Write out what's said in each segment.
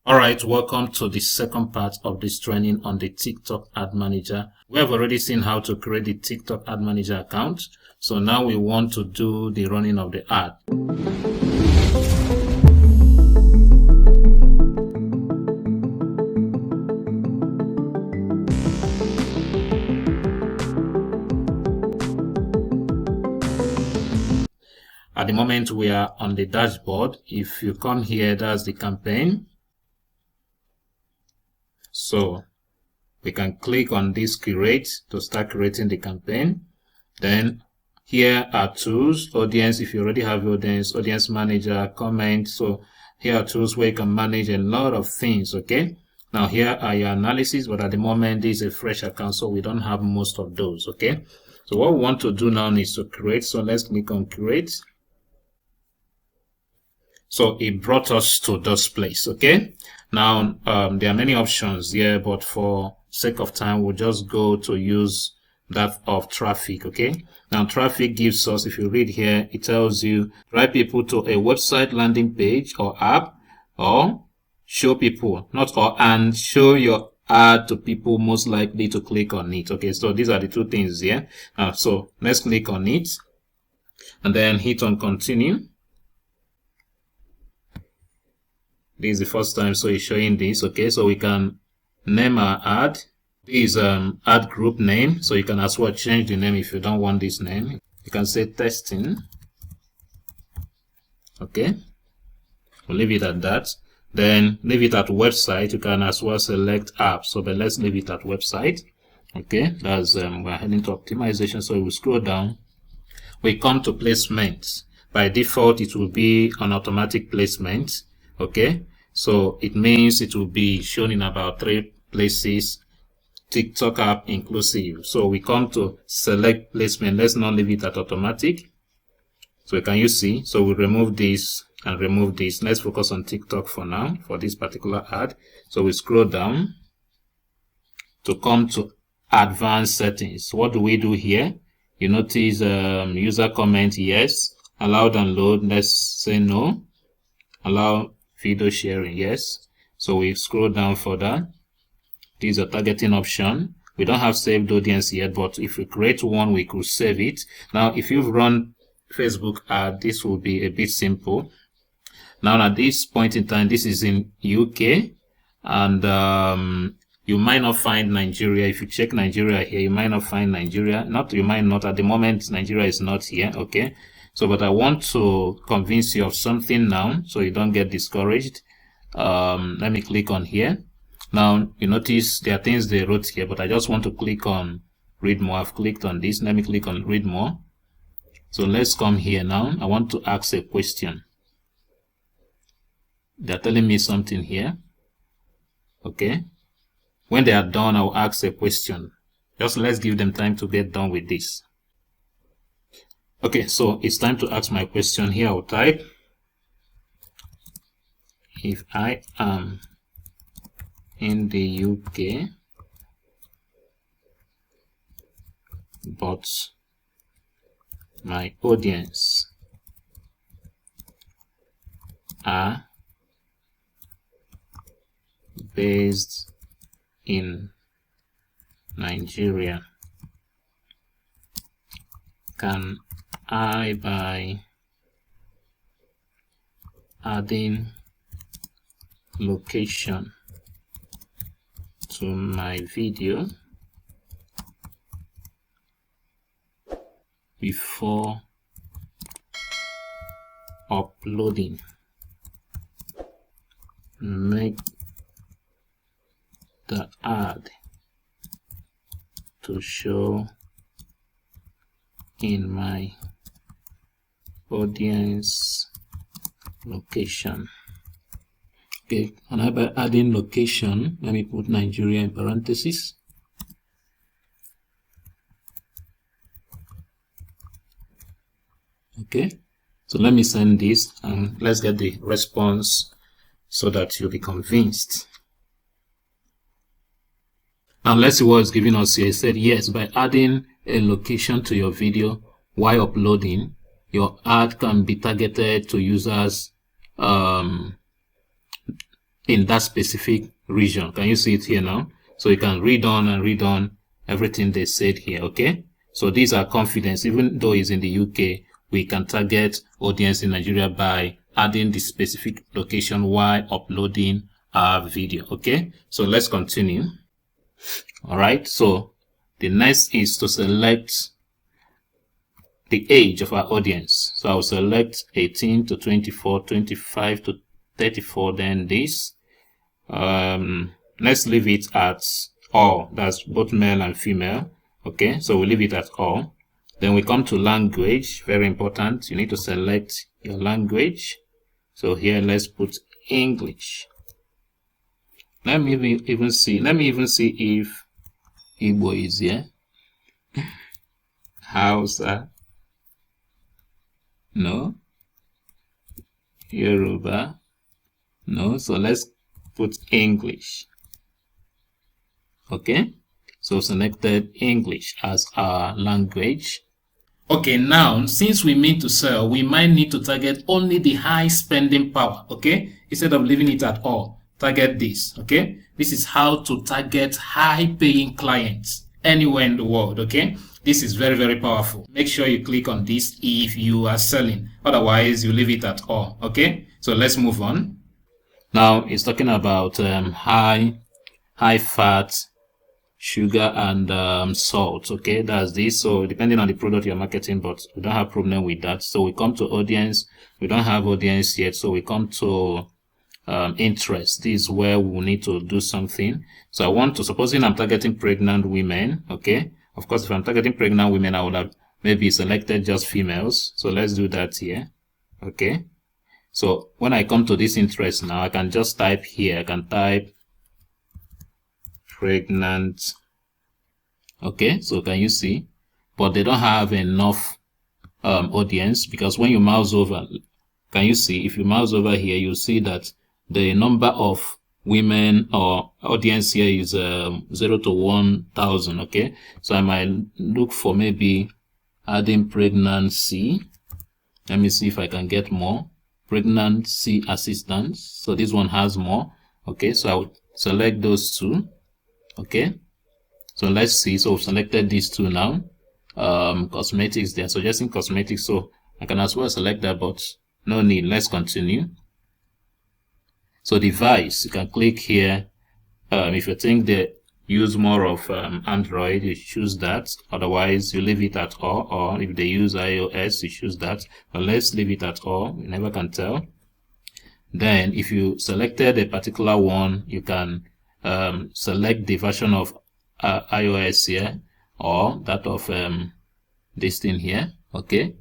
Alright, welcome to the second part of this training on the TikTok Ad Manager. We have already seen how to create the TikTok Ad Manager account. So now we want to do the running of the ad. At the moment we are on the dashboard. If you come here, that's the campaign. So we can click on this create to start creating the campaign. Then here are tools, audience. If you already have audience manager, comment. So here are tools where you can manage a lot of things. Okay, now here are your analysis, but at the moment this is a fresh account, so we don't have most of those. Okay, so what we want to do now is to create. So let's click on create. So it brought us to this place. Okay, now there are many options here, but for sake of time we'll just go to use that of traffic. Okay, now traffic gives us, if you read here, it tells you drive people to a website, landing page or app, or show people, and show your ad to people most likely to click on it. Okay, so these are the two things here. So let's click on it and then hit on continue. This is the first time, so it's showing this. Okay, so we can name our ad. This is ad group name, so you can as well change the name if you don't want this name. You can say testing. Okay, we'll leave it at that. Then leave it at website. You can as well select app, so but let's leave it at website. Okay, that's we're heading to optimization, so we'll scroll down. We come to placement. By default it will be an automatic placement. Okay, so it means it will be shown in about 3 places, TikTok app inclusive. So we come to select placement. Let's not leave it at automatic. So can you see? So we remove this and remove this. Let's focus on TikTok for now, for this particular ad. So we scroll down to come to advanced settings. What do we do here? You notice user comment, yes. Allow download, let's say no. Allow video sharing, yes. So we scroll down further. This is a targeting option. We don't have saved audience yet, but if we create one, we could save it. Now if you've run Facebook ad, this will be a bit simple. Now at this point in time, this is in UK, and you might not find Nigeria. If you check Nigeria here, you might not find Nigeria. You might not. At the moment Nigeria is not here. Okay, so but I want to convince you of something now, so you don't get discouraged. Let me click on here. Now you notice there are things they wrote here, but I just want to click on read more. I've clicked on this. Let me click on read more. So let's come here now. I want to ask a question. They're telling me something here. Okay, when they are done, I'll ask a question. Just let's give them time to get done with this. Okay, so it's time to ask my question. Here I'll type, if I am in the UK but my audience are based in Nigeria, can I, by adding location to my video before uploading, make the ad to show in my audience location? Okay, and I, by adding location, let me put Nigeria in parentheses. Okay, so let me send this and let's get the response so that you'll be convinced. Now let's see what it's giving us here. It said yes, by adding a location to your video while uploading, your ad can be targeted to users in that specific region. Can you see it here now? So you can read on and read on everything they said here. Okay, so these are confidence. Even though it's in the UK, we can target audience in Nigeria by adding the specific location while uploading our video. Okay, so let's continue. All right, so the next is to select the age of our audience. So I'll select 18 to 24, 25 to 34, then this. Let's leave it at all. That's both male and female. Okay, so we'll leave it at all. Then we come to language. Very important. You need to select your language. So here, let's put English. Let me even see if Igbo is here. Hausa. No. Yoruba. No. So let's put English. Okay. So selected English as our language. Okay, now since we mean to sell, we might need to target only the high spending power. Okay, instead of leaving it at all, target this. Okay, this is how to target high paying clients anywhere in the world. Okay, this is very, very powerful. Make sure you click on this if you are selling, otherwise you leave it at all. Okay, so let's move on. Now it's talking about high fat, sugar, and salt. Okay, that's this. So depending on the product you're marketing, but we don't have problem with that. So we come to audience. We don't have audience yet, so we come to interest. This is where we need to do something. So I want to, supposing I'm targeting pregnant women. Okay, of course, if I'm targeting pregnant women, I would have maybe selected just females. So let's do that here. Okay, so when I come to this interest now, I can just type here. I can type pregnant. Okay, so can you see? But they don't have enough audience, because when you mouse over, can you see? If you mouse over here, you'll see that the number of women or audience here is 0 to 1,000. Okay, so I might look for maybe adding pregnancy. Let me see if I can get more. Pregnancy assistance. So this one has more. Okay, so I would select those two. Okay, so let's see. So we've selected these two now. Cosmetics, they're suggesting cosmetics, so I can as well select that, but no need. Let's continue. So device, you can click here. If you think they use more of Android, you choose that. Otherwise, you leave it at all. Or if they use iOS, you choose that. But let's leave it at all. You never can tell. Then, if you selected a particular one, you can select the version of iOS here, or that of this thing here. Okay,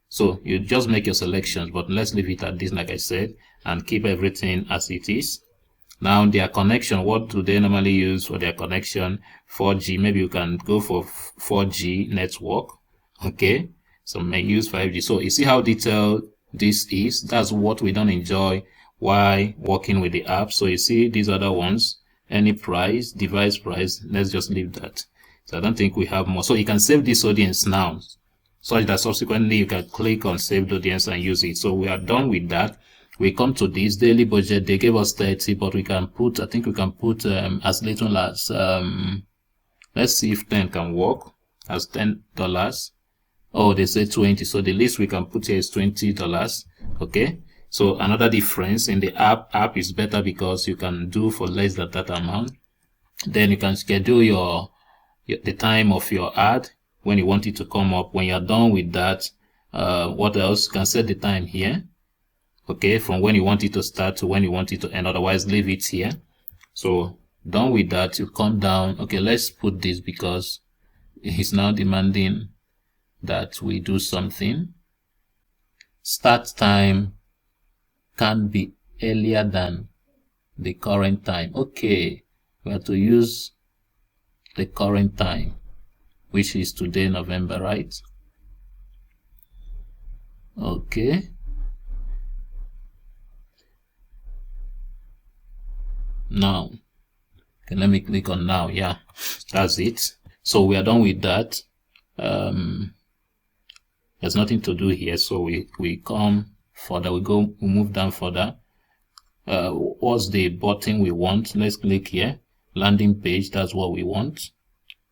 so you just make your selections, but let's leave it at this, like I said, and keep everything as it is. Now their connection, what do they normally use for their connection? 4G. Maybe you can go for 4G network. Okay, so may use 5G. So you see how detailed this is. That's what we don't enjoy while working with the app. So you see these other ones, any price, device price, let's just leave that. So I don't think we have more. So you can save this audience now, such that subsequently you can click on saved audience and use it. So we are done with that. We come to this daily budget. They gave us 30, but we can put, I think we can put as little as let's see if 10 can work, as $10. Oh, they say 20, so the least we can put here is $20. Okay, so another difference in the app is better because you can do for less than that amount. Then you can schedule the time of your ad when you want it to come up. When you're done with that, what else? You can set the time here. Okay, from when you want it to start to when you want it to end. Otherwise, leave it here. So done with that, you come down. Okay, let's put this because it's now demanding that we do something. Start time can be earlier than the current time. Okay, we have to use the current time, which is today, November, right? Okay. Now, okay, let me click on now. Yeah, that's it. So we are done with that. There's nothing to do here, so we come further. We move down further. what's the button we want. Let's click here, landing page. That's what we want.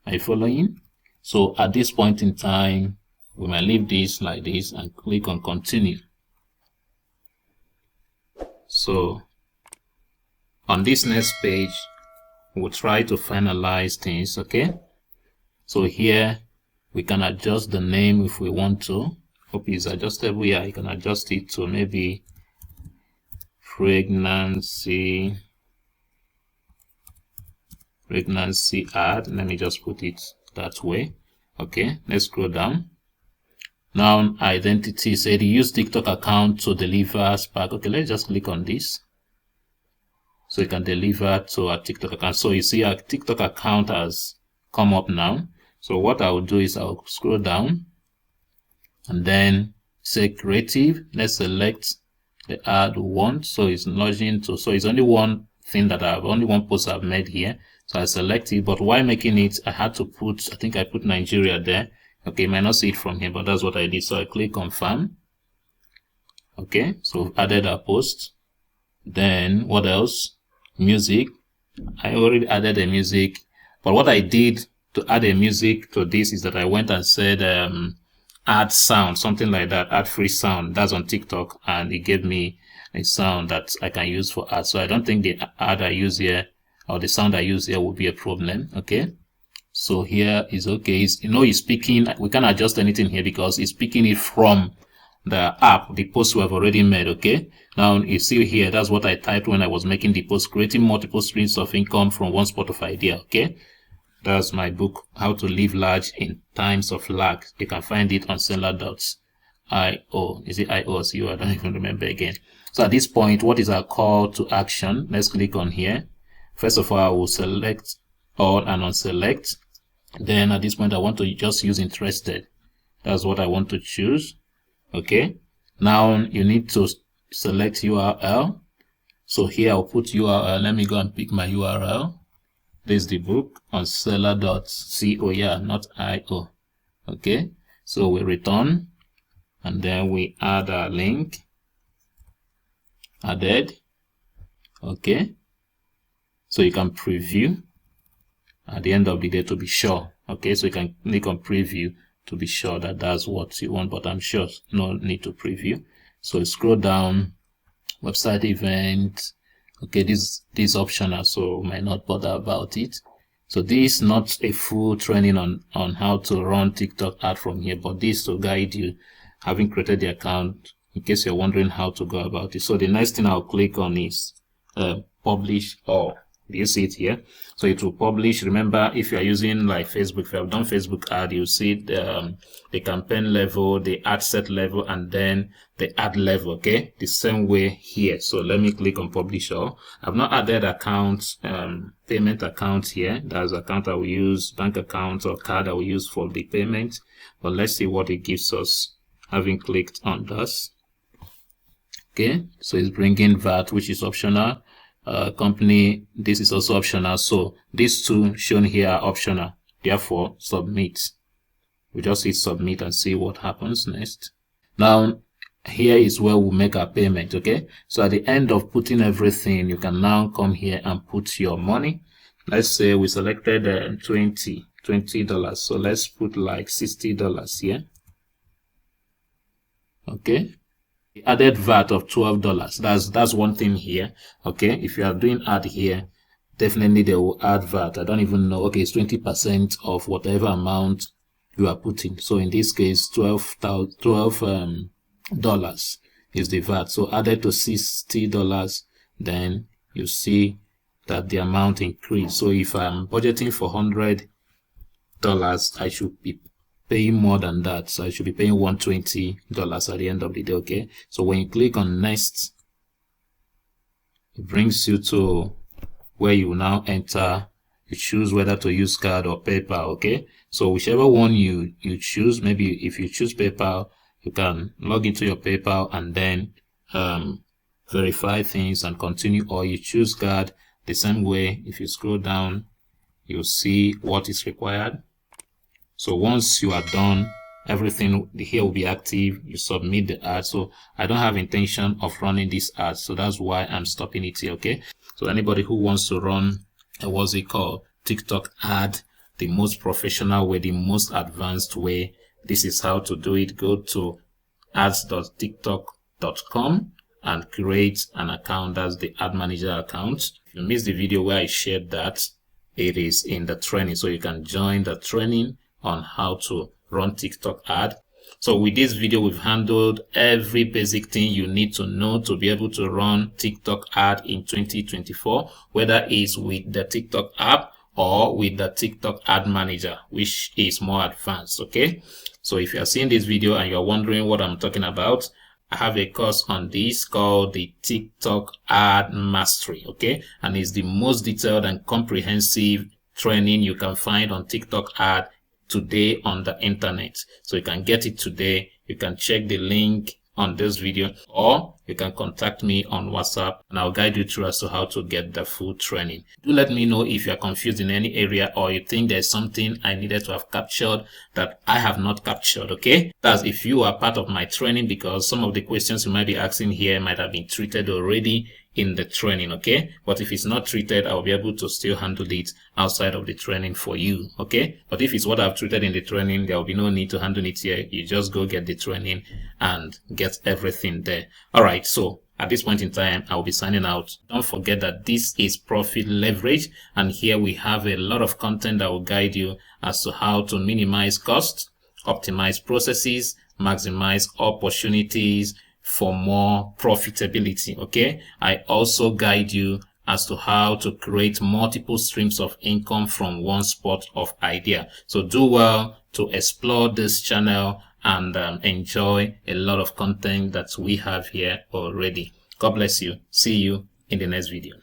Are you following? So at this point in time, we might leave this like this and click on continue. So on this next page, we'll try to finalize things. Okay, so here we can adjust the name if we want to. Hope it's adjustable. Yeah, you can adjust it to maybe pregnancy ad. Let me just put it that way. Okay, let's scroll down. Now identity, said use TikTok account to deliver Spark. Okay, let's just click on this. So you can deliver to a TikTok account. So you see our TikTok account has come up now. So what I will do is I'll scroll down and then say creative. Let's select the ad we want. So it's lodging to, so it's only one thing that only one post I've made here. So I select it, but while making it, I had to put, I think I put Nigeria there. Okay, you might not see it from here, but that's what I did. So I click confirm. Okay, so we've added our post. Then what else? Music. I already added a music, but what I did to add a music to this is that I went and said add sound, something like that, add free sound. That's on TikTok, and it gave me a sound that I can use for ads. So I don't think the ad I use here or the sound I use here will be a problem. Okay, so here is okay. It's, you know, it's speaking. We can't adjust anything here because it's speaking it from the app, the post we have already made. Okay, now you see here, that's what I typed when I was making the post, creating multiple streams of income from one spot of idea. Okay, that's my book, How to Live Large in Times of Lag. You can find it on seller.io. Is it IO or CO? I don't even remember again. So at this point, what is our call to action? Let's click on here. First of all, I will select all and unselect. Then at this point, I want to just use interested. That's what I want to choose. Okay, now you need to select URL. So here I'll put URL. Let me go and pick my URL. This is the book on seller.co. Yeah, not IO. Okay, so we return and then we add our link. Added. Okay, so you can preview at the end of the day to be sure. Okay, so you can click on preview to be sure that that's what you want, but I'm sure no need to preview. So scroll down, website event. Okay, this is optional, so might not bother about it. So this is not a full training on how to run TikTok ad from here, but this to guide you, having created the account, in case you're wondering how to go about it. So the next thing I'll click on is publish all. Do you see it here? So it will publish. Remember, if you are using like Facebook, if you have done Facebook ad, you see the campaign level, the ad set level, and then the ad level. Okay, the same way here. So let me click on publish all. I've not added account, payment account here. That's account I will use, bank account or card I will use for the payment. But let's see what it gives us. Having clicked on this. Okay, so it's bringing VAT, which is optional. Company, this is also optional. So these two shown here are optional. Therefore, submit. We just hit submit and see what happens next. Now, here is where we make our payment. Okay, so at the end of putting everything, you can now come here and put your money. Let's say we selected $20. So let's put like $60 here. Okay. Added VAT of $12. That's one thing here. Okay, if you are doing ad here, definitely they will add VAT. I don't even know. Okay, it's 20% of whatever amount you are putting. So in this case, $12 is the VAT. So added to $60, then you see that the amount increased. So if I'm budgeting for $100, I should be paying more than that. So I should be paying $120 at the end of the day. Okay, so when you click on next, it brings you to where you now enter. You choose whether to use card or PayPal. Okay, so whichever one you choose, maybe if you choose PayPal, you can log into your PayPal and then verify things and continue, or you choose card the same way. If you scroll down, you'll see what is required. So once you are done everything here will be active. You submit the ad. So I don't have intention of running this ad, so that's why I'm stopping it here. Okay, so anybody who wants to run what's it called, TikTok ad the most professional way, the most advanced way, this is how to do it. Go to ads.tiktok.com and create an account. That's the ad manager account. If you missed the video where I shared that, it is in the training, so you can join the training on how to run TikTok ad. So with this video, we've handled every basic thing you need to know to be able to run TikTok ad in 2024, whether it's with the TikTok app or with the TikTok ad manager, which is more advanced. Okay, so if you are seeing this video and you're wondering what I'm talking about, I have a course on this called the TikTok ad mastery. Okay, and it's the most detailed and comprehensive training you can find on TikTok ad today on the internet. So you can get it today. You can check the link on this video, or you can contact me on WhatsApp and I'll guide you through as to how to get the full training. Do let me know if you're confused in any area or you think there's something I needed to have captured that I have not captured. Okay, that's if you are part of my training, because some of the questions you might be asking here might have been treated already in the training. Okay, but if it's not treated, I'll be able to still handle it outside of the training for you. Okay, but if it's what I've treated in the training, there will be no need to handle it here. You just go get the training and get everything there. All right, so at this point in time, I'll be signing out. Don't forget that this is Profit Leverage, and here we have a lot of content that will guide you as to how to minimize costs, optimize processes, maximize opportunities for more profitability. Okay, I also guide you as to how to create multiple streams of income from one spot of idea. So do well to explore this channel and enjoy a lot of content that we have here already. God bless you. See you in the next video.